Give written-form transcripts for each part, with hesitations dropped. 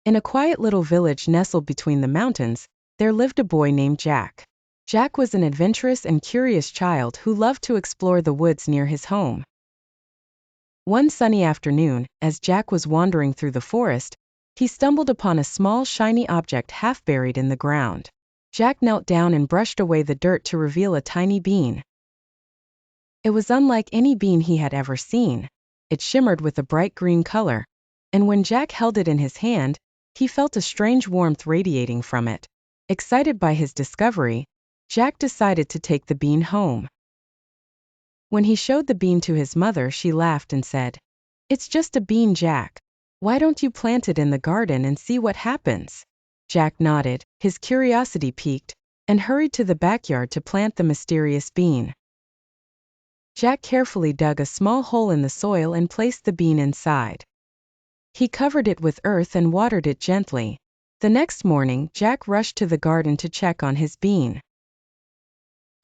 In a quiet little village nestled between the mountains, there lived a boy named Jack. Jack was an adventurous and curious child who loved to explore the woods near his home. One sunny afternoon, as Jack was wandering through the forest, he stumbled upon a small shiny object half buried in the ground. Jack knelt down and brushed away the dirt to reveal a tiny bean. It was unlike any bean he had ever seen. It shimmered with a bright green color, and when Jack held it in his hand, he felt a strange warmth radiating from it. Excited by his discovery, Jack decided to take the bean home. When he showed the bean to his mother, she laughed and said, "It's just a bean, Jack. Why don't you plant it in the garden and see what happens?" Jack nodded, his curiosity piqued, and hurried to the backyard to plant the mysterious bean. Jack carefully dug a small hole in the soil and placed the bean inside. He covered it with earth and watered it gently. The next morning, Jack rushed to the garden to check on his bean.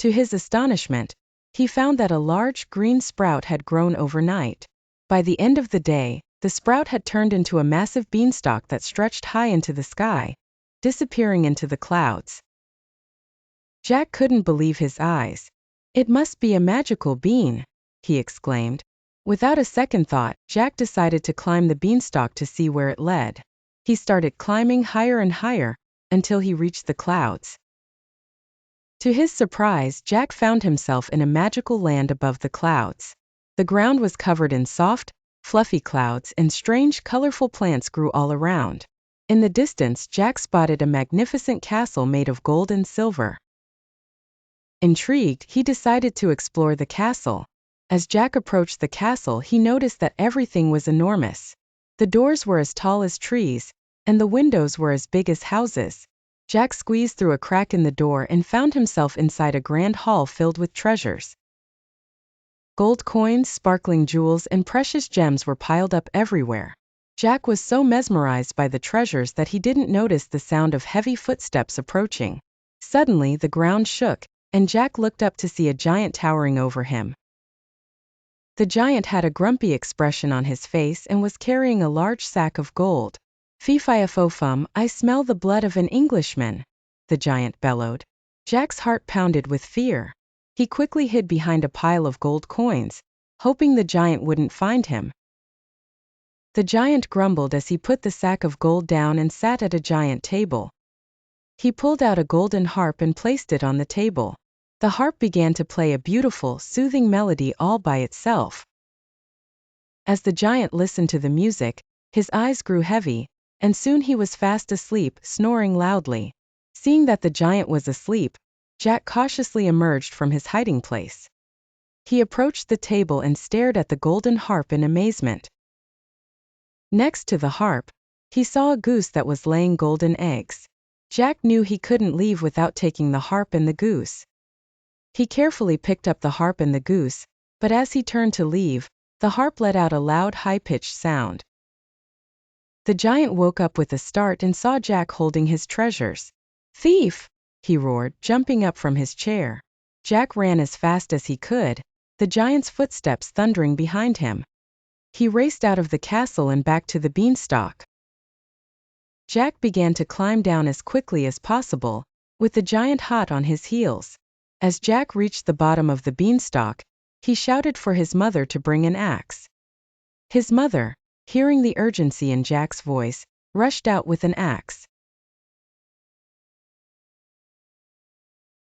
To his astonishment, he found that a large green sprout had grown overnight. By the end of the day, the sprout had turned into a massive beanstalk that stretched high into the sky, disappearing into the clouds. Jack couldn't believe his eyes. "It must be a magical bean," he exclaimed. Without a second thought, Jack decided to climb the beanstalk to see where it led. He started climbing higher and higher, until he reached the clouds. To his surprise, Jack found himself in a magical land above the clouds. The ground was covered in soft, fluffy clouds, and strange, colorful plants grew all around. In the distance, Jack spotted a magnificent castle made of gold and silver. Intrigued, he decided to explore the castle. As Jack approached the castle, he noticed that everything was enormous. The doors were as tall as trees, and the windows were as big as houses. Jack squeezed through a crack in the door and found himself inside a grand hall filled with treasures. Gold coins, sparkling jewels, and precious gems were piled up everywhere. Jack was so mesmerized by the treasures that he didn't notice the sound of heavy footsteps approaching. Suddenly, the ground shook, and Jack looked up to see a giant towering over him. The giant had a grumpy expression on his face and was carrying a large sack of gold. "Fee-fi-fo-fum, I smell the blood of an Englishman," the giant bellowed. Jack's heart pounded with fear. He quickly hid behind a pile of gold coins, hoping the giant wouldn't find him. The giant grumbled as he put the sack of gold down and sat at a giant table. He pulled out a golden harp and placed it on the table. The harp began to play a beautiful, soothing melody all by itself. As the giant listened to the music, his eyes grew heavy, and soon he was fast asleep, snoring loudly. Seeing that the giant was asleep, Jack cautiously emerged from his hiding place. He approached the table and stared at the golden harp in amazement. Next to the harp, he saw a goose that was laying golden eggs. Jack knew he couldn't leave without taking the harp and the goose. He carefully picked up the harp and the goose, but as he turned to leave, the harp let out a loud, high-pitched sound. The giant woke up with a start and saw Jack holding his treasures. "Thief!" he roared, jumping up from his chair. Jack ran as fast as he could, the giant's footsteps thundering behind him. He raced out of the castle and back to the beanstalk. Jack began to climb down as quickly as possible, with the giant hot on his heels. As Jack reached the bottom of the beanstalk, he shouted for his mother to bring an axe. His mother, hearing the urgency in Jack's voice, rushed out with an axe.